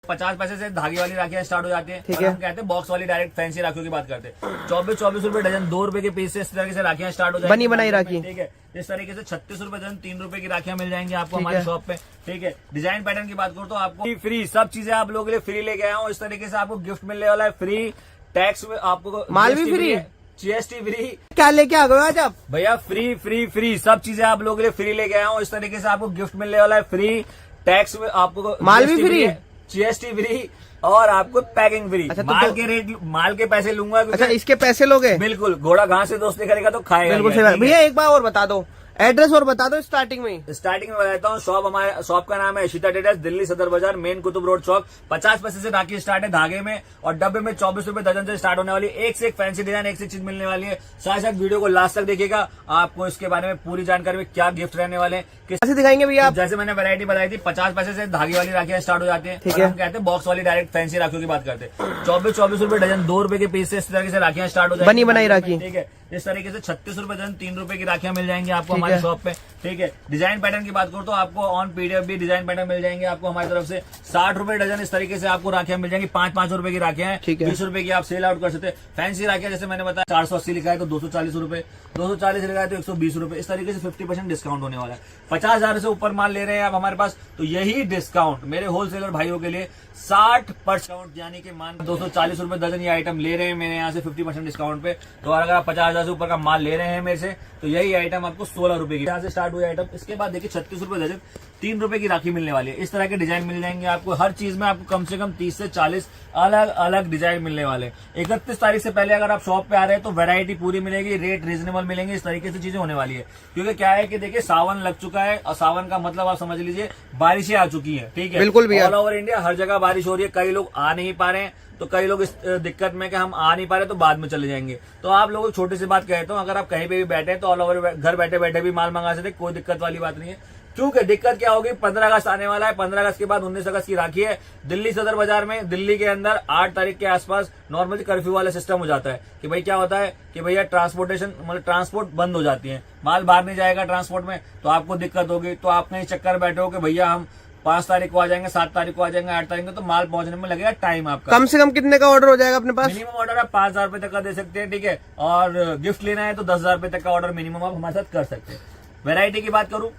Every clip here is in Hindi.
50 पैसे से धागे वाली राखियां स्टार्ट हो जाती है। ठीक है। हम कहते हैं बॉक्स वाली डायरेक्ट फैंसी राखियों की बात करते हैं। 24 रुपए डजन, 2 रुपए के पीस से इस तरीके से राखियां स्टार्ट हो जाएगी। बनी बनाई राखी। ठीक है। इस तरीके से 36 रुपए डजन, 3 रुपए की राखियां मिल जाएंगी आपको हमारी शॉप पे। ठीक है। डिजाइन पैटर्न की बात करूँ तो आपको फ्री सब चीजें आप लोगों के लिए फ्री लेके आया हूँ। इस तरीके से आपको गिफ्ट मिलने वाला है फ्री, टैक्स में आपको माल भी फ्री, GST फ्री। क्या लेके आ गए आज आप भैया? फ्री फ्री फ्री सब चीजें आप लोगों के लिए फ्री लेके आया हूँ। इस तरीके से आपको गिफ्ट मिलने वाला है फ्री, टैक्स में आपको माल भी फ्री, GST फ्री और आपको पैकिंग फ्री। अच्छा, माल के रेट, माल के पैसे लूंगा। अच्छा, इसके पैसे लोगे? बिल्कुल। घोड़ा घास से दोस्ती करेगा तो खाएगा। बिल्कुल सही बात। भैया एक बार और बता दो, एड्रेस और बता दो स्टार्टिंग में। स्टार्टिंग में बताता हूँ। हमारे शॉप का नाम है इशिता ट्रेडर्स, दिल्ली सदर बाजार, मेन कुतुब रोड चौक। 50 पैसे से राखी स्टार्ट है धागे में और डब्बे में 24 रुपए दर्जन से स्टार्ट होने वाली। एक से एक फैंसी डिजाइन, एक से एक चीज मिलने वाली है। साथ साथ वीडियो को लास्ट तक देखिएगा, आपको इसके बारे में पूरी जानकारी में क्या गिफ्ट रहने वाले हैं, कैसे दिखाएंगे भैया आप? जैसे मैंने वैरायटी बताई थी, 50 पैसे से धागे वाली राखियां स्टार्ट हो जाती है। ठीक है। हम कहते हैं बॉक्स वाली डायरेक्ट फैंसी राखियों की बात करते हैं। 24 रुपए डजन, 2 रुपए के पीस से इस तरीके से राखियां स्टार्ट हो जाएगी। बनी बनाई राखी। ठीक है। इस तरीके से 36 रुपए डजन, 3 रुपए की राखियां मिल जाएंगी आपको हमारी शॉप पे। ठीक है। डिजाइन पैटर्न की बात करूँ तो आपको ऑन PDF भी डिजाइन पैटर्न मिल जाएंगे आपको हमारी तरफ से। 60 रुपए डजन इस तरीके से आपको राखियां मिल जाएंगी। 5-5 रुपए की राखियां हैं। 20 रुपए की आप सेल आउट कर सकते हैं। फैंसी राखियां जैसे मैंने बताया 480 लिखा है तो 240 रुपए, 240 लिखा है तो 120 रुपए। इस तरीके से 50% डिस्काउंट होने वाला है। 50,000 से ऊपर माल ले रहे हैं आप हमारे पास तो यही डिस्काउंट मेरे होलसेलर भाइयों के लिए 60% यानी कि मान 240 रुपए दर्जन ये आइटम ले रहे हैं मेरे यहाँ से 50% डिस्काउंट पे। तो अगर आप 50,000 से ऊपर का माल ले रहे हैं मेरे से तो यही आइटम आपको 16 रुपए की यहाँ से स्टार्ट हुई आइटम। इसके बाद देखिए 36 रुपए दर्जन, 3 रुपए की राखी मिलने वाली है। इस तरह के डिजाइन मिल जाएंगे आपको। हर चीज में आपको कम से कम 30 से 40 अलग अलग डिजाइन मिलने वाले। 31 तारीख से पहले अगर आप शॉप पे आ रहे हैं तो वैरायटी पूरी मिलेगी, रेट रीजनेबल मिलेंगे। इस तरीके से चीजें होने वाली है। क्योंकि क्या है कि देखिए सावन लग चुका है और सावन का मतलब आप समझ लीजिए बारिशें आ चुकी है। ठीक है। बिल्कुल भैया। ऑल ओवर इंडिया हर जगह बारिश हो रही है। कई लोग आ नहीं पा रहे हैं तो कई लोग इस दिक्कत में कि हम आ नहीं पा रहे तो बाद में चले जाएंगे। तो आप लोगों को छोटी सी बात कहता हूँ, अगर आप कहीं पे भी बैठे हैं तो ऑल ओवर घर बैठे बैठे भी माल मंगा सकते, कोई दिक्कत वाली बात नहीं है। क्योंकि दिक्कत क्या होगी, 15 अगस्त आने वाला है। 15 अगस्त के बाद 19 अगस्त की राखी है। दिल्ली सदर बाजार में दिल्ली के अंदर 8 तारीख के आसपास नॉर्मली कर्फ्यू वाला सिस्टम हो जाता है कि भाई क्या होता है कि भैया ट्रांसपोर्टेशन मतलब ट्रांसपोर्ट बंद हो जाती है, माल बाहर नहीं जाएगा ट्रांसपोर्ट में तो आपको दिक्कत होगी। तो आप कहीं चक्कर बैठे हो कि भैया हम 5 तारीख को आ जाएंगे, 7 तारीख को आ जाएंगे, 8 तारीख को, तो माल पहुंचने में लगेगा टाइम आपका। कम से कम कितने का ऑर्डर हो जाएगा अपने पास? मिनिमम ऑर्डर आप 5,000 रुपए तक का दे सकते हैं। ठीक है। और गिफ्ट लेना है तो 10,000 रुपए तक का ऑर्डर मिनिमम आप हमारे साथ कर सकते हैं। वैरायटी की बात करूं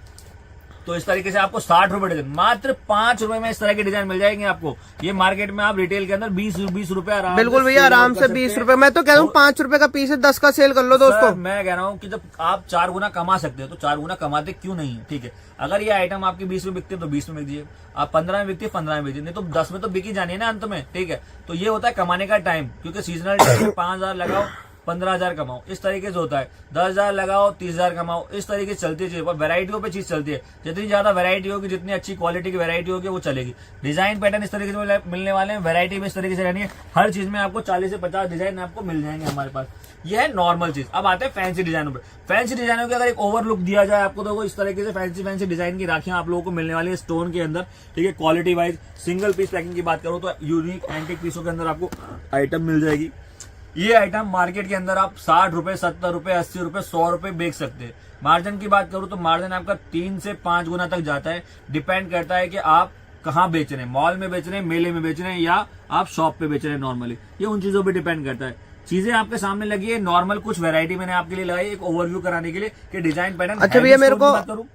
तो इस तरीके से आपको 60 रुपए डिजाइन, मात्र 5 रुपए में इस तरह के डिजाइन मिल जाएंगे आपको। ये मार्केट में आप रिटेल के अंदर 20 रुपए आराम। बिल्कुल भैया, आराम से 20 रुपए। मैं तो कह रहा हूँ 5 रुपए का पीस है, 10 का सेल कर लो दोस्तों। मैं कह रहा हूँ कि जब आप 4 गुना कमा सकते हो तो 4 गुना कमाते क्यों नहीं है। ठीक है। अगर ये आइटम आपकी 20 में बिकती है तो 20 में बिक दीजिए, आप 15 में बिकती है 15 में बिक दीजिए, नहीं तो 10 में तो बिकी जानी है ना अंत में। ठीक है। तो ये होता है कमाने का टाइम, क्योंकि सीजनल टाइम में 5,000 लगाओ 15,000 कमाओ, इस तरीके से होता है। 10,000 लगाओ 30,000 कमाओ, इस तरीके से चलती है। वैरायटियों पे चीज चलती है। जितनी ज्यादा वैरायटी होगी, जितनी अच्छी क्वालिटी की वैरायटी होगी वो चलेगी। डिजाइन पैटर्न इस तरीके से मिलने वाले हैं। वैरायटी भी इस तरीके से रहनी है। हर चीज में आपको 40 से 50 डिजाइन आपको मिल जाएंगे हमारे पास। ये है नॉर्मल चीज। अब आते हैं फैंसी डिजाइनों पे। फैंसी डिजाइनों के अगर एक ओवरलुक दिया जाए आपको तो इस तरीके से फैंसी डिजाइन की राखियां आप लोगों को मिलने वाली है स्टोन के अंदर। ठीक है। Quality wise single piece packing की बात करूं तो यूनिक एंटीक पीसों के अंदर आपको आइटम मिल जाएगी। ये आइटम मार्केट के अंदर आप 60 रुपए, 70 रुपए, 80 रुपए, 100 रुपए बेच सकते हैं। मार्जिन की बात करूं तो मार्जिन आपका 3 से 5 गुना तक जाता है। डिपेंड करता है कि आप कहाँ बेच रहे हैं, मॉल में बेच रहे हैं, मेले में बेच रहे हैं या आप शॉप पे बेच रहे हैं नॉर्मली। ये उन चीजों पे डिपेंड करता है। चीजें आपके सामने लगी है नॉर्मल, कुछ वैरायटी मैंने आपके लिए लगाई एक ओवरव्यू कराने के लिए कि डिजाइन पैटर्न। अच्छा भैया मेरे को करूँ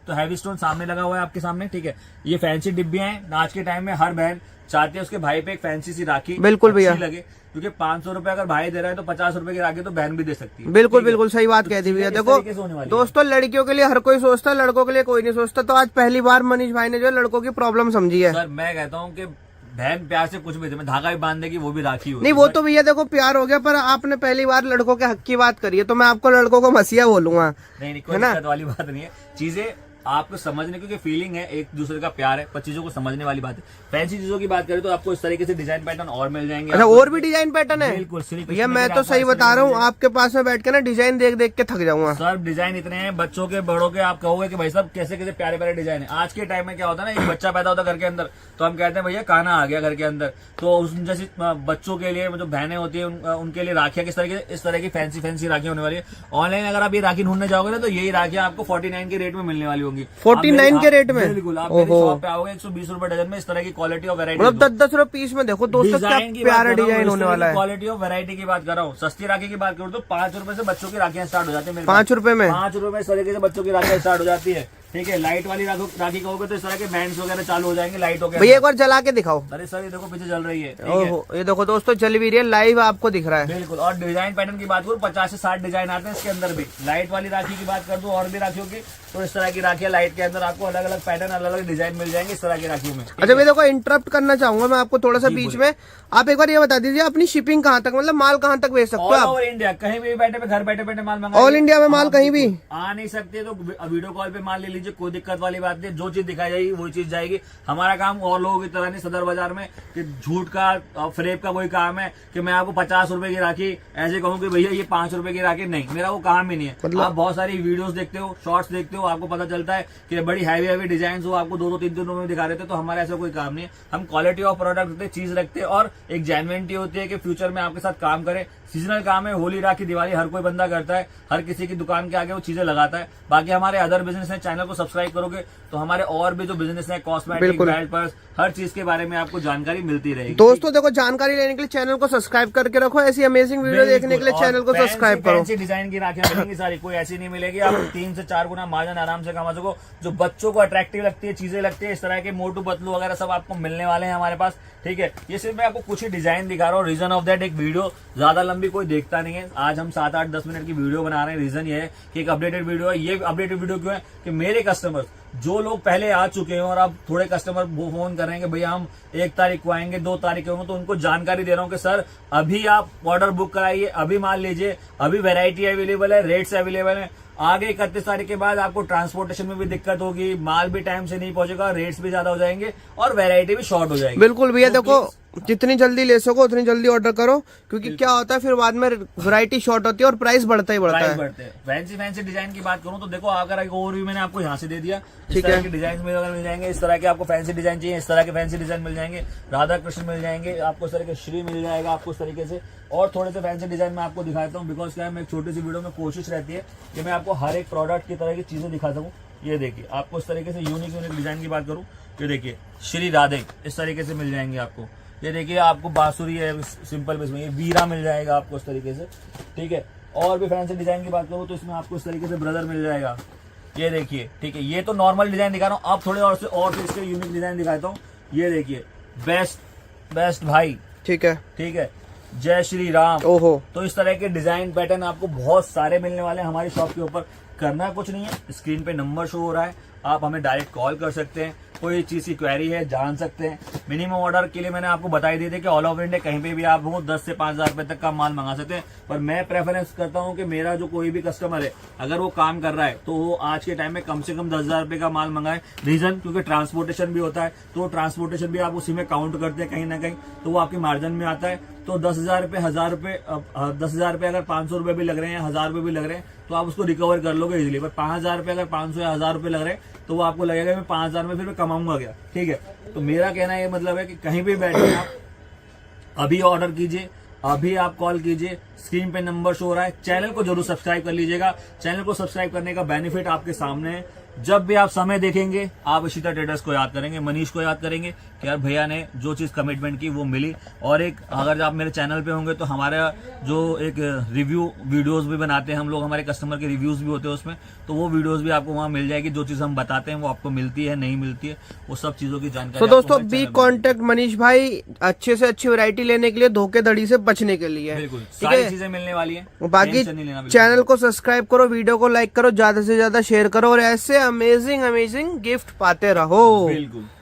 तो हैवी स्टोन सामने लगा हुआ है आपके सामने। ठीक है। ये फैंसी डिब्बियां हैं। आज के टाइम में हर बहन चाहती है उसके भाई पे एक फैंसी सी राखी बिल्कुल भैया लगे, क्योंकि 500 रुपए अगर भाई दे रहा है तो 50 रुपए की राखी तो बहन भी दे सकती है। बिल्कुल बिल्कुल सही बात कह दी भैया। देखो दोस्तों, लड़कियों के लिए हर कोई सोचता है, लड़कों के लिए कोई नहीं सोचता। तो आज पहली बार मनीष भाई ने जो लड़कों की प्रॉब्लम समझी है। सर मैं कहता हूँ कि बहन प्यार से कुछ भी दे, मैं धागा भी बांध देगी वो भी राखी हो। नहीं वो तो भैया देखो प्यार हो गया, पर आपने पहली बार लड़कों के हक की बात करी है तो मैं आपको लड़कों को मसीहा बोलूंगा। नहीं कोई दिक्कत वाली बात नहीं है। चीजें आपको समझने, क्योंकि फीलिंग है, एक दूसरे का प्यार है, पर चीजों को समझने वाली बात है। फैंसी चीजों की बात करें तो आपको इस तरीके से डिजाइन पैटर्न और मिल जाएंगे। अच्छा और भी डिजाइन पैटर्न है? बिल्कुल भैया मैं तो सही बता रहा हूँ, आपके पास में बैठ के ना डिजाइन देख देख के थक जाऊंगा। सर डिजाइन इतने हैं, बच्चों के बड़ों के, आप कहोगे कि भाई साहब कैसे कैसे प्यारे प्यारे डिजाइन है। आज के टाइम में क्या होता है ना, एक बच्चा पैदा होता है घर के अंदर तो हम कहते हैं भैया काना आ गया घर के अंदर। तो उस जैसी बच्चों के लिए जो बहनें होती है उनके लिए राखियां किस तरीके इस तरह की फैंसी राखियां होने वाली है। ऑनलाइन अगर आप ये राखी ढूंढने जाओगे ना तो यही राखियां आपको 49 के रेट में मिलने वाली होगी। दूंगी 49 के रेट में? बिल्कुल, आप मेरी शॉप पे आओगे 120 रुपए डजन में इस तरह की क्वालिटी और वैरायटी, मतलब 10-10 रुपए पीस में। देखो दोस्तों क्या प्यारा डिजाइन होने वाला है। क्वालिटी और वैरायटी की बात कर रहा हूँ। सस्ती राखी की बात करूँ तो 5 रुपए से बच्चों की राखियां स्टार्ट हो जाती है। 5 रुपए में? 5 रुपए में इस तरीके से बच्चों की राखियां स्टार्ट हो जाती है। ठीक है, लाइट वाली राखी कहोगे तो इस तरह के बैंड्स वगैरह चालू हो जाएंगे लाइट वगैरह। भैया एक बार जला के दिखाओ। अरे सर ये देखो पीछे जल रही है। ओहो, ये देखो दोस्तों चल भी रही है, लाइव आपको दिख रहा है। बिल्कुल। और डिजाइन पैटर्न की बात करूँ 50 से 60 डिजाइन आते हैं इसके अंदर भी। लाइट वाली राखी की बात कर दूं और भी राखियों की, तो इस तरह की राखियां लाइट के अंदर आपको अलग अलग पैटर्न, अलग अलग डिजाइन मिल जाएंगे इस तरह की राखियों में। अच्छा मैं देखो इंटरप्ट करना चाहूंगा मैं आपको थोड़ा सा बीच में। आप एक बार ये बता दीजिए अपनी शिपिंग कहाँ तक, मतलब माल कहाँ तक भेज सकते हो ऑल आप? ओवर इंडिया, कहीं भी बैठे घर बैठे बैठे माल मंगा। ऑल इंडिया में माल कहीं भी आ नहीं सकते तो वीडियो कॉल पे माल ले लीजिए, कोई दिक्कत वाली बात नहीं। जो चीज दिखाई जाएगी वही चीज जाएगी। हमारा काम और लोगों की तरह नहीं सदर बाजार में कि झूठ का फ्रेब का वही काम है कि मैं आपको 50 रुपए की राखी ऐसे कहूँ कि भैया ये 5 रुपए की राखी, नहीं, मेरा वो काम ही नहीं है। मतलब आप बहुत सारी वीडियोस देखते हो, शॉर्ट्स देखते हो, आपको पता चलता है कि बड़ी हैवी डिजाइन हो, आपको 2-2, 3-3 रुपए में दिखा देते, तो हमारा ऐसा कोई काम नहीं है। हम क्वालिटी ऑफ प्रोडक्ट रखते, चीज रखते और एक जेन्युइनिटी होती है कि फ्यूचर में आपके साथ काम करे। सीजनल काम है, होली, राखी, दिवाली हर कोई बंदा करता है, हर किसी की दुकान के आगे वो चीजें लगाता है। बाकी हमारे अदर बिजनेस है, चैनल को सब्सक्राइब करोगे तो हमारे और भी जो बिजनेस है, कॉस्मेटिक, बेल्ट, पर्स, हर चीज के बारे में आपको जानकारी मिलती रहेगी। दोस्तों देखो जानकारी लेने के लिए चैनल को सब्सक्राइब करके रखो, ऐसी अमेजिंग वीडियो देखने के लिए चैनल को सब्सक्राइब करो। फैंसी डिजाइन की राखियां मिलेंगी सारी, कोई ऐसी नहीं मिलेगी। आप 3 से 4 गुना मार्जिन आराम से कमा सको। जो बच्चों को अट्रैक्टिव लगती है, चीजें लगती है, इस तरह के मोटू पतलू वगैरह सब आपको मिलने वाले हैं हमारे पास। ठीक है, ये सिर्फ मैं आपको कुछ ही डिजाइन दिखा रहा हूँ। रीजन ऑफ दैट, एक वीडियो ज्यादा लंबी कोई देखता नहीं है। आज हम 7, 8, 10 मिनट की वीडियो बना रहे हैं। रीजन ये है कि एक अपडेटेड वीडियो है। ये अपडेटेड वीडियो क्यों है कि मेरे कस्टमर्स जो लोग पहले आ चुके हैं और अब थोड़े कस्टमर फोन कर रहे हैं कि भैया हम 1 तारीख को आएंगे, 2 तारीख को, तो उनको जानकारी दे रहा हूं कि सर अभी आप ऑर्डर बुक कराइए, अभी माल लीजिए, अभी वैरायटी अवेलेबल है, रेट्स अवेलेबल है। आगे 31 तारीख के बाद आपको ट्रांसपोर्टेशन में भी दिक्कत होगी, माल भी टाइम से नहीं पहुंचेगा, रेट्स भी ज्यादा हो जाएंगे और वैरायटी भी शॉर्ट हो जाएगी। बिल्कुल भैया देखो जितनी जल्दी ले सको उतनी जल्दी ऑर्डर करो, क्योंकि क्या होता है फिर बाद में वैरायटी शॉर्ट होती है और प्राइस बढ़ता ही बढ़ता है। फैंसी डिजाइन की बात करूं तो देखो, अगर एक ओवरव्यू मैंने आपको यहाँ से दे दिया। इस ठीक तरह है, के डिजाइन मिल जाएंगे, इस तरह के आपको फैंसी डिजाइन चाहिए, इस तरह के फैंसी डिजाइन मिल जाएंगे, राधा कृष्ण मिल जाएंगे आपको, इस तरह के श्री मिल जाएगा आपको इस तरीके से। और थोड़े से फैंसी डिजाइन में आपको दिखाता हूँ, बिकॉज क्या है, मैं एक छोटी सी वीडियो में कोशिश रहती है कि मैं आपको हर एक प्रोडक्ट की तरह की चीजें दिखा सकूँ। ये देखिए आपको इस तरीके से यूनिक डिजाइन की बात करूँ, ये देखिए श्री राधे इस तरीके से मिल जाएंगे आपको। ये देखिए आपको बांसुरी है सिंपल में, इसमें ये वीरा मिल जाएगा आपको इस तरीके से। ठीक है, और भी फैंसी डिजाइन की बात करूँ तो इसमें आपको इस तरीके से ब्रदर मिल जाएगा। ये देखिए, ठीक है, ये तो नॉर्मल डिजाइन दिखा रहा हूँ। अब थोड़े और से इसके यूनिक डिजाइन दिखाता हूँ। ये देखिए बेस्ट भाई, ठीक है, ठीक है, जय श्री राम। ओहो, तो इस तरह के डिजाइन पैटर्न आपको बहुत सारे मिलने वाले हैं हमारी शॉप के ऊपर। करना कुछ नहीं है, स्क्रीन पे नंबर शो हो रहा है, आप हमें डायरेक्ट कॉल कर सकते हैं, कोई चीज की क्वेरी है जान सकते हैं। मिनिमम ऑर्डर के लिए मैंने आपको बताई दी थी कि ऑल ओवर इंडिया कहीं पे भी आप हो 10 से 5,000 रुपए तक का माल मंगा सकते हैं। पर मैं प्रेफरेंस करता हूं कि मेरा जो कोई भी कस्टमर है, अगर वो काम कर रहा है तो वो आज के टाइम में कम से कम 10,000 रुपए का माल मंगाए। रीजन क्योंकि ट्रांसपोर्टेशन भी होता है, तो ट्रांसपोर्टेशन भी आप उसी में काउंट करते हैं कहीं ना कहीं, तो वो आपके मार्जिन में आता है। तो 10,000 रुपए, 1,000 रुपए, 10,000 रुपए अगर 500 रुपए भी लग रहे हैं, 1,000 रुपए भी लग रहे हैं, तो आप उसको रिकवर कर लोगे इजीली। पर 5,000 रुपए अगर 500 या 1,000 रुपए लग रहे हैं तो वो आपको लगेगा मैं 5,000 में फिर मैं कमाऊंगा क्या। ठीक है, तो मेरा कहना ये मतलब है कि कहीं भी बैठे आप अभी ऑर्डर कीजिए, अभी आप कॉल कीजिए, स्क्रीन पे नंबर शो हो रहा है। चैनल को जरूर सब्सक्राइब कर लीजिएगा। चैनल को सब्सक्राइब करने का बेनिफिट आपके सामने है। जब भी आप समय देखेंगे आप इशिता ट्रेडर्स को याद करेंगे, मनीष को याद करेंगे कि यार भैया ने जो चीज कमिटमेंट की वो मिली। और एक अगर आप मेरे चैनल पे होंगे तो हमारा जो एक रिव्यू वीडियोस भी बनाते हैं हम लोग, हमारे कस्टमर के रिव्यूज भी होते हैं उसमें, तो वो वीडियोस भी आपको वहां मिल जाएगी। जो चीज हम बताते हैं वो आपको मिलती है नहीं मिलती है, वो सब चीजों की जानकारी। तो दोस्तों बी कॉन्टेक्ट मनीष भाई, अच्छे से अच्छी वैरायटी लेने के लिए, धोखेधड़ी से बचने के लिए। बिल्कुल सारी चीजें मिलने वाली है। बाकी चैनल को सब्सक्राइब करो, वीडियो को लाइक करो, ज्यादा से ज्यादा शेयर करो और ऐसे अमेजिंग गिफ्ट पाते रहो। बिल्कुल।